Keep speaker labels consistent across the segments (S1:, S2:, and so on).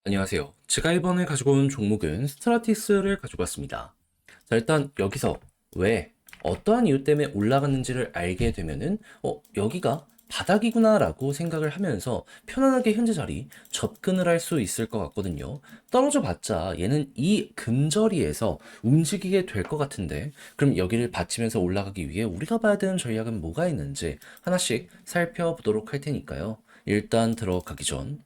S1: 안녕하세요. 제가 이번에 가지고 온 종목은 스트라티스를 가지고 왔습니다. 자, 일단 여기서 왜 어떠한 이유 때문에 올라갔는지를 알게 되면은 여기가 바닥이구나 라고 생각을 하면서 편안하게 현재 자리 접근을 할 수 있을 것 같거든요. 떨어져 봤자 얘는 이 금저리에서 움직이게 될 것 같은데, 그럼 여기를 받치면서 올라가기 위해 우리가 봐야 되는 전략은 뭐가 있는지 하나씩 살펴보도록 할 테니까요. 일단 들어가기 전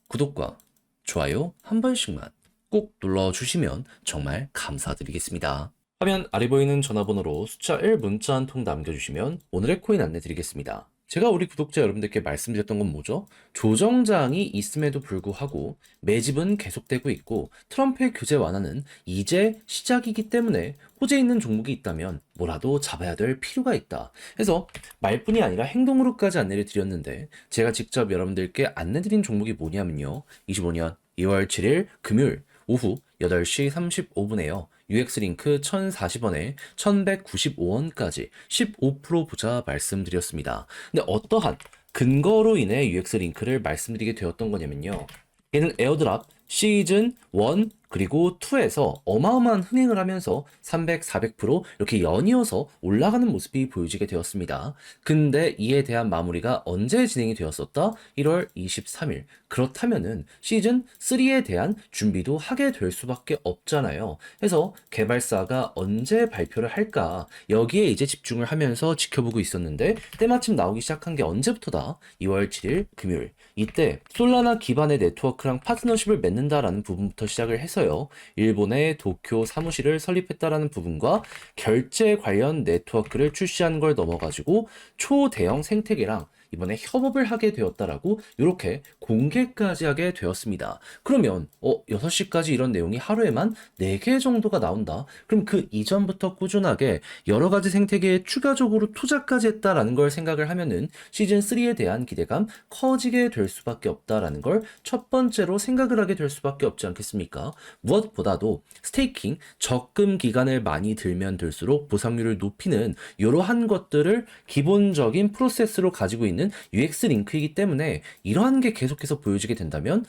S1: 구독과 좋아요 한 번씩만 꼭 눌러주시면 정말 감사드리겠습니다. 화면 아래 보이는 전화번호로 숫자 1 문자 한 통 남겨주시면 오늘의 코인 안내 드리겠습니다. 제가 우리 구독자 여러분들께 말씀드렸던 건 뭐죠? 조정장이 있음에도 불구하고 매집은 계속되고 있고 트럼프의 규제 완화는 이제 시작이기 때문에 호재 있는 종목이 있다면 뭐라도 잡아야 될 필요가 있다. 그래서 말뿐이 아니라 행동으로까지 안내를 드렸는데, 제가 직접 여러분들께 안내드린 종목이 뭐냐면요. 25년 2월 7일 금요일 오후 8시 35분에요. UX링크 1040원에 1195원까지 15% 보자 말씀드렸습니다. 근데 어떠한 근거로 인해 UX링크를 말씀드리게 되었던 거냐면요. 얘는 에어드랍 시즌 1 그리고 2에서 어마어마한 흥행을 하면서 300, 400% 이렇게 연이어서 올라가는 모습이 보여지게 되었습니다. 근데 이에 대한 마무리가 언제 진행이 되었었다? 1월 23일. 그렇다면은 시즌 3에 대한 준비도 하게 될 수밖에 없잖아요. 그래서 개발사가 언제 발표를 할까? 여기에 이제 집중을 하면서 지켜보고 있었는데, 때마침 나오기 시작한 게 언제부터다? 2월 7일 금요일. 이때 솔라나 기반의 네트워크랑 파트너십을 맺는다라는 부분부터 시작을 해서요. 일본의 도쿄 사무실을 설립했다라는 부분과 결제 관련 네트워크를 출시하는 걸 넘어가지고 초대형 생태계랑 이번에 협업을 하게 되었다라고 이렇게 공개까지 하게 되었습니다. 그러면 6시까지 이런 내용이 하루에만 4개 정도가 나온다. 그럼 그 이전부터 꾸준하게 여러 가지 생태계에 추가적으로 투자까지 했다라는 걸 생각을 하면은 시즌 3에 대한 기대감 커지게 될 수밖에 없다라는 걸 첫 번째로 생각을 하게 될 수밖에 없지 않겠습니까? 무엇보다도 스테이킹 적금 기간을 많이 들면 들수록 보상률을 높이는 이러한 것들을 기본적인 프로세스로 가지고 있는 UX 링크이기 때문에 이러한 게 계속해서 보여지게 된다면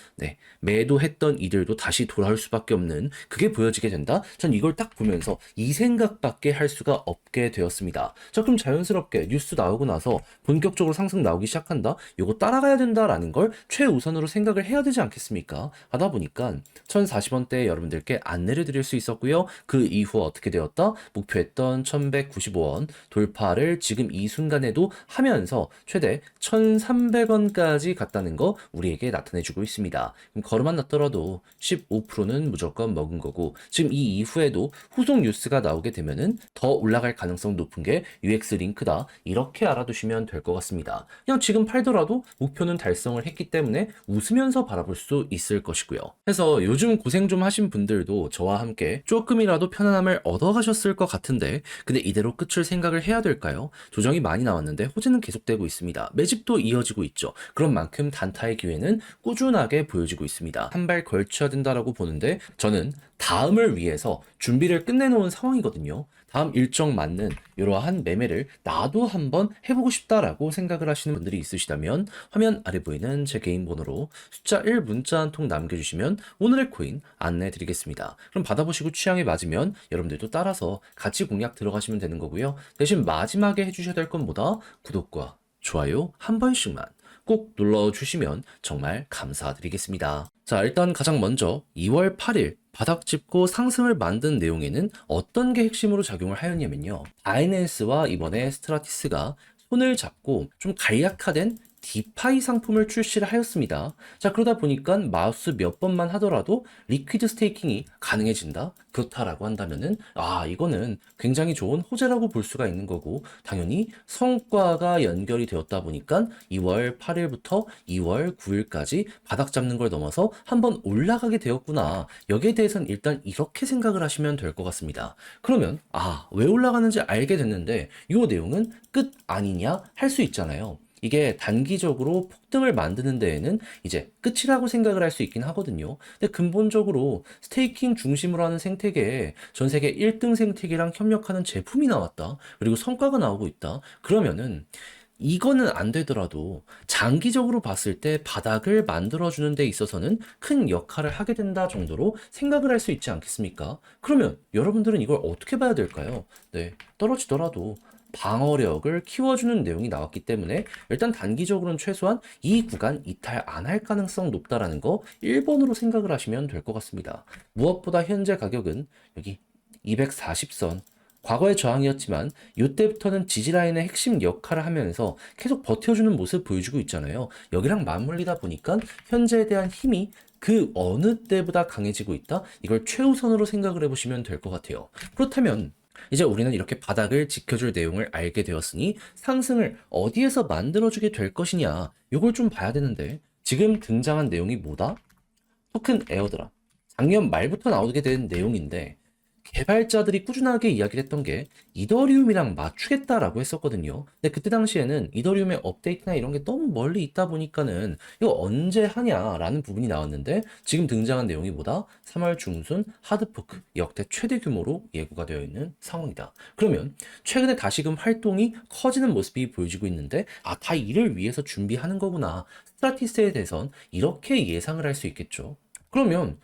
S1: 매도했던 이들도 다시 돌아올 수밖에 없는 그게 보여지게 된다. 전 이걸 딱 보면서 이 생각밖에 할 수가 없게 되었습니다. 자, 그럼 자연스럽게 뉴스 나오고 나서 본격적으로 상승 나오기 시작한다. 요거 따라가야 된다라는 걸 최우선으로 생각을 해야 되지 않겠습니까? 하다 보니까 1040원대에 여러분들께 안내를 드릴 수 있었고요. 그 이후 어떻게 되었다? 목표했던 1195원 돌파를 지금 이 순간에도 하면서 최대 1300원까지 갔다는 거 우리에게 나타내주고 있습니다. 그럼 걸음만 났더라도 15%는 무조건 먹은 거고, 지금 이 이후에도 후속 뉴스가 나오게 되면은 더 올라갈 가능성 높은 게 UX 링크다. 이렇게 알아두시면 될 것 같습니다. 그냥 지금 팔더라도 목표는 달성을 했기 때문에 웃으면서 바라볼 수 있을 것이고요. 그래서 요즘 고생 좀 하신 분들도 저와 함께 조금이라도 편안함을 얻어가셨을 것 같은데, 근데 이대로 끝을 생각을 해야 될까요? 조정이 많이 나왔는데 호재는 계속되고 있습니다. 매집도 이어지고 있죠. 그런 만큼 단타의 기회는 꾸준하게 보여지고 있습니다. 한 발 걸쳐야 된다라고 보는데, 저는 다음을 위해서 준비를 끝내놓은 상황이거든요. 다음 일정 맞는 이러한 매매를 나도 한번 해보고 싶다라고 생각을 하시는 분들이 있으시다면 화면 아래 보이는 제 개인 번호로 숫자 1 문자 한 통 남겨주시면 오늘의 코인 안내 드리겠습니다. 그럼 받아보시고 취향에 맞으면 여러분들도 따라서 같이 공략 들어가시면 되는 거고요. 대신 마지막에 해주셔야 될 건 뭐다? 구독과 좋아요 한 번씩만 꼭 눌러주시면 정말 감사드리겠습니다. 자, 일단 가장 먼저 2월 8일 바닥 짚고 상승을 만든 내용에는 어떤 게 핵심으로 작용을 하였냐면요. 바이낸스와 이번에 스트라티스가 손을 잡고 좀 간략화된 디파이 상품을 출시를 하였습니다. 자, 그러다 보니까 마우스 몇 번만 하더라도 리퀴드 스테이킹이 가능해진다? 그렇다라고 한다면은, 이거는 굉장히 좋은 호재라고 볼 수가 있는 거고, 당연히 성과가 연결이 되었다 보니까 2월 8일부터 2월 9일까지 바닥 잡는 걸 넘어서 한번 올라가게 되었구나. 여기에 대해서는 일단 이렇게 생각을 하시면 될 것 같습니다. 그러면, 왜 올라가는지 알게 됐는데, 이 내용은 끝 아니냐? 할 수 있잖아요. 이게 단기적으로 폭등을 만드는 데에는 이제 끝이라고 생각을 할 수 있긴 하거든요. 근데 근본적으로 스테이킹 중심으로 하는 생태계에 전 세계 1등 생태계랑 협력하는 제품이 나왔다. 그리고 성과가 나오고 있다. 그러면은 이거는 안 되더라도 장기적으로 봤을 때 바닥을 만들어주는 데 있어서는 큰 역할을 하게 된다 정도로 생각을 할 수 있지 않겠습니까? 그러면 여러분들은 이걸 어떻게 봐야 될까요? 네, 떨어지더라도 방어력을 키워주는 내용이 나왔기 때문에 일단 단기적으로는 최소한 이 구간 이탈 안 할 가능성 높다라는 거 1번으로 생각을 하시면 될 것 같습니다. 무엇보다 현재 가격은 여기 240선 과거의 저항이었지만 이때부터는 지지라인의 핵심 역할을 하면서 계속 버텨주는 모습 보여주고 있잖아요. 여기랑 맞물리다 보니까 현재에 대한 힘이 그 어느 때보다 강해지고 있다? 이걸 최우선으로 생각을 해보시면 될 것 같아요. 그렇다면 이제 우리는 이렇게 바닥을 지켜줄 내용을 알게 되었으니 상승을 어디에서 만들어주게 될 것이냐 이걸 좀 봐야 되는데 지금 등장한 내용이 뭐다? 토큰 에어드랍. 작년 말부터 나오게 된 내용인데 개발자들이 꾸준하게 이야기를 했던 게 이더리움이랑 맞추겠다라고 했었거든요. 근데 그때 당시에는 이더리움의 업데이트나 이런 게 너무 멀리 있다 보니까는 이거 언제 하냐라는 부분이 나왔는데 지금 등장한 내용이 뭐다? 3월 중순 하드포크 역대 최대 규모로 예고가 되어 있는 상황이다. 그러면 최근에 다시금 활동이 커지는 모습이 보여지고 있는데 다 이를 위해서 준비하는 거구나. 스트라티스에 대해선 이렇게 예상을 할 수 있겠죠. 그러면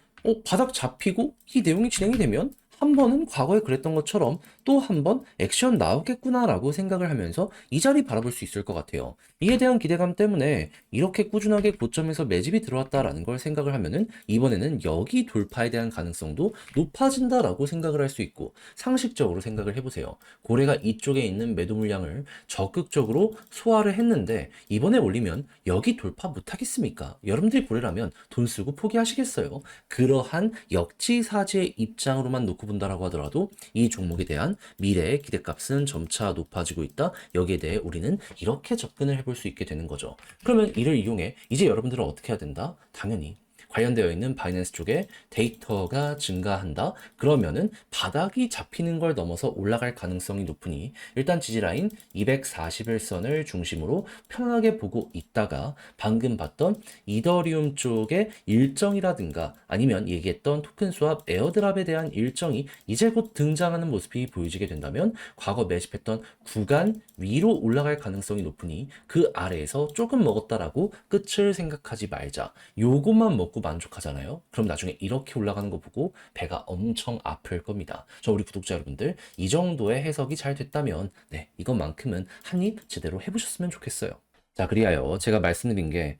S1: 바닥 잡히고 이 내용이 진행이 되면 한 번은 과거에 그랬던 것처럼 또 한 번 액션 나오겠구나라고 생각을 하면서 이 자리 바라볼 수 있을 것 같아요. 이에 대한 기대감 때문에 이렇게 꾸준하게 고점에서 매집이 들어왔다라는 걸 생각을 하면은 이번에는 여기 돌파에 대한 가능성도 높아진다라고 생각을 할 수 있고 상식적으로 생각을 해보세요. 고래가 이쪽에 있는 매도 물량을 적극적으로 소화를 했는데 이번에 올리면 여기 돌파 못하겠습니까? 여러분들이 고래라면 돈 쓰고 포기하시겠어요? 그러한 역지사지의 입장으로만 놓고 본다라고 하더라도 이 종목에 대한 미래의 기대값은 점차 높아지고 있다. 여기에 대해 우리는 이렇게 접근을 해볼 수 있게 되는 거죠. 그러면 이를 이용해 이제 여러분들은 어떻게 해야 된다? 당연히 관련되어 있는 바이낸스 쪽에 데이터가 증가한다. 그러면은 바닥이 잡히는 걸 넘어서 올라갈 가능성이 높으니 일단 지지라인 241선을 중심으로 편하게 보고 있다가 방금 봤던 이더리움 쪽의 일정이라든가 아니면 얘기했던 토큰 스왑 에어드랍에 대한 일정이 이제 곧 등장하는 모습이 보여지게 된다면 과거 매집했던 구간 위로 올라갈 가능성이 높으니 그 아래에서 조금 먹었다라고 끝을 생각하지 말자. 요것만 먹고 만족하잖아요. 그럼 나중에 이렇게 올라가는 거 보고 배가 엄청 아플 겁니다. 우리 구독자 여러분들 이 정도의 해석이 잘 됐다면 네, 이것만큼은 한입 제대로 해보셨으면 좋겠어요. 자, 그리하여 제가 말씀드린 게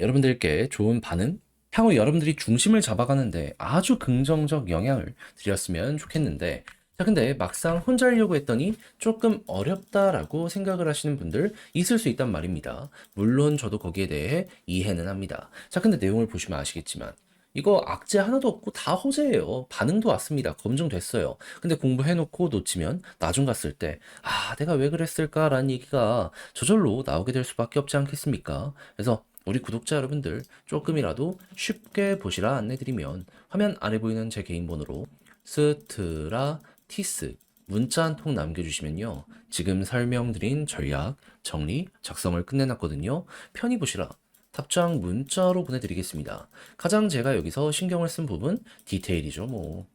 S1: 여러분들께 좋은 반응, 향후 여러분들이 중심을 잡아가는데 아주 긍정적 영향을 드렸으면 좋겠는데 자, 근데 막상 혼자 하려고 했더니 조금 어렵다라고 생각을 하시는 분들 있을 수 있단 말입니다. 물론 저도 거기에 대해 이해는 합니다. 자, 근데 내용을 보시면 아시겠지만 이거 악재 하나도 없고 다 호재예요. 반응도 왔습니다. 검증됐어요. 근데 공부해놓고 놓치면 나중 갔을 때 내가 왜 그랬을까라는 얘기가 저절로 나오게 될 수밖에 없지 않겠습니까? 그래서 우리 구독자 여러분들 조금이라도 쉽게 보시라 안내드리면 화면 아래 보이는 제 개인 번호로 스트라티스 문자 한 통 남겨주시면요. 지금 설명드린 전략, 정리, 작성을 끝내놨거든요. 편히 보시라. 답장 문자로 보내드리겠습니다. 가장 제가 여기서 신경을 쓴 부분 디테일이죠, 뭐.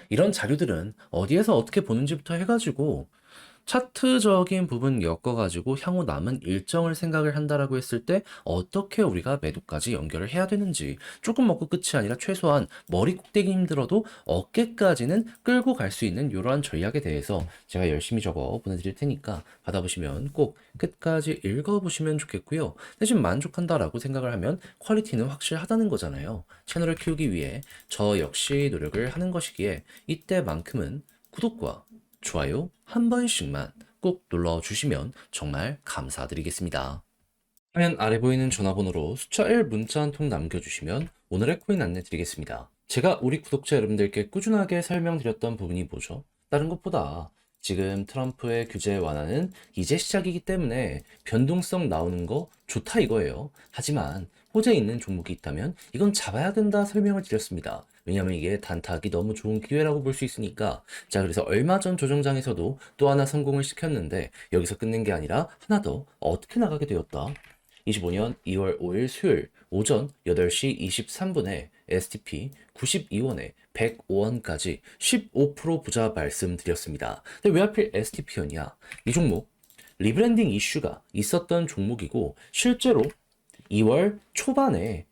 S1: 이런 자료들은 어디에서 어떻게 보는지부터 해가지고 차트적인 부분 엮어가지고 향후 남은 일정을 생각을 한다라고 했을 때 어떻게 우리가 매도까지 연결을 해야 되는지 조금 먹고 끝이 아니라 최소한 머리 꼭대기 힘들어도 어깨까지는 끌고 갈 수 있는 이러한 전략에 대해서 제가 열심히 적어 보내드릴 테니까 받아보시면 꼭 끝까지 읽어보시면 좋겠고요. 대신 만족한다라고 생각을 하면 퀄리티는 확실하다는 거잖아요. 채널을 키우기 위해 저 역시 노력을 하는 것이기에 이때만큼은 구독과 좋아요 한 번씩만 꼭 눌러 주시면 정말 감사드리겠습니다. 화면 아래 보이는 전화번호로 숫자 1 문자 한 통 남겨주시면 오늘의 코인 안내 드리겠습니다. 제가 우리 구독자 여러분들께 꾸준하게 설명드렸던 부분이 뭐죠? 다른 것보다 지금 트럼프의 규제 완화는 이제 시작이기 때문에 변동성 나오는 거 좋다 이거예요. 하지만 호재 있는 종목이 있다면 이건 잡아야 된다 설명을 드렸습니다. 왜냐면 이게 단타하기 너무 좋은 기회라고 볼 수 있으니까. 자, 그래서 얼마 전 조정장에서도 또 하나 성공을 시켰는데 여기서 끝낸 게 아니라 하나 더 어떻게 나가게 되었다. 25년 2월 5일 수요일 오전 8시 23분에 STP 92원에 105원까지 15% 부자 말씀드렸습니다. 근데 왜 하필 STP였냐? 이 종목 리브랜딩 이슈가 있었던 종목이고 실제로 2월 초반에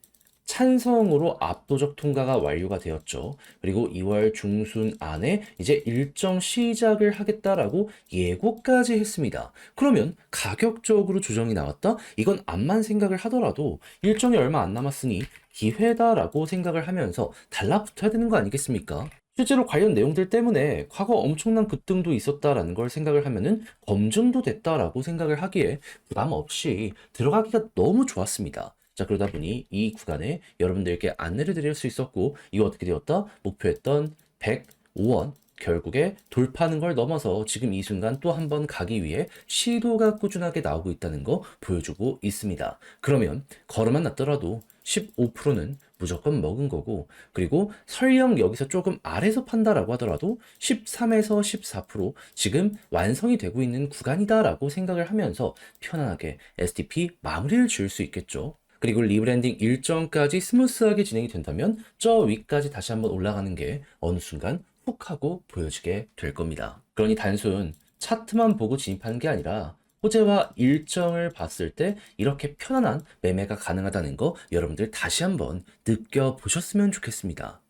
S1: 찬성으로 압도적 통과가 완료가 되었죠. 그리고 2월 중순 안에 이제 일정 시작을 하겠다라고 예고까지 했습니다. 그러면 가격적으로 조정이 나왔다? 이건 암만 생각을 하더라도 일정이 얼마 안 남았으니 기회다라고 생각을 하면서 달라붙어야 되는 거 아니겠습니까? 실제로 관련 내용들 때문에 과거 엄청난 급등도 있었다라는 걸 생각을 하면은 검증도 됐다라고 생각을 하기에 부담 없이 들어가기가 너무 좋았습니다. 자, 그러다 보니 이 구간에 여러분들께 안내를 드릴 수 있었고, 이거 어떻게 되었다? 목표했던 105원, 결국에 돌파하는 걸 넘어서 지금 이 순간 또 한 번 가기 위해 시도가 꾸준하게 나오고 있다는 거 보여주고 있습니다. 그러면 걸음만 났더라도 15%는 무조건 먹은 거고, 그리고 설령 여기서 조금 아래서 판다라고 하더라도 13에서 14% 지금 완성이 되고 있는 구간이다라고 생각을 하면서 편안하게 STP 마무리를 지을 수 있겠죠. 그리고 리브랜딩 일정까지 스무스하게 진행이 된다면 저 위까지 다시 한번 올라가는 게 어느 순간 훅 하고 보여지게 될 겁니다. 그러니 단순 차트만 보고 진입하는 게 아니라 호재와 일정을 봤을 때 이렇게 편안한 매매가 가능하다는 거 여러분들 다시 한번 느껴보셨으면 좋겠습니다.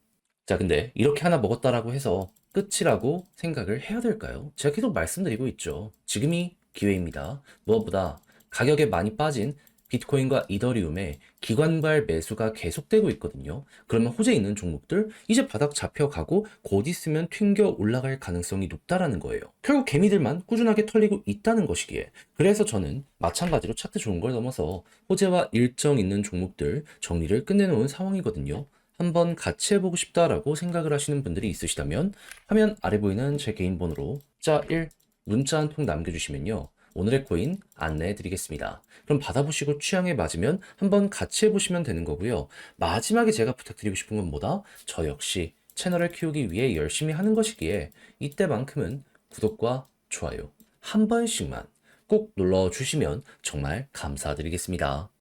S1: 자, 근데 이렇게 하나 먹었다라고 해서 끝이라고 생각을 해야 될까요? 제가 계속 말씀드리고 있죠. 지금이 기회입니다. 무엇보다 가격에 많이 빠진 비트코인과 이더리움의 기관발 매수가 계속되고 있거든요. 그러면 호재 있는 종목들 이제 바닥 잡혀가고 곧 있으면 튕겨 올라갈 가능성이 높다라는 거예요. 결국 개미들만 꾸준하게 털리고 있다는 것이기에 그래서 저는 마찬가지로 차트 좋은 걸 넘어서 호재와 일정 있는 종목들 정리를 끝내놓은 상황이거든요. 한번 같이 해보고 싶다라고 생각을 하시는 분들이 있으시다면 화면 아래 보이는 제 개인 번호로 자 1 문자 한 통 남겨주시면요. 오늘의 코인 안내해 드리겠습니다. 그럼 받아보시고 취향에 맞으면 한번 같이 해보시면 되는 거고요. 마지막에 제가 부탁드리고 싶은 건 뭐다? 저 역시 채널을 키우기 위해 열심히 하는 것이기에 이때만큼은 구독과 좋아요 한 번씩만 꼭 눌러주시면 정말 감사드리겠습니다.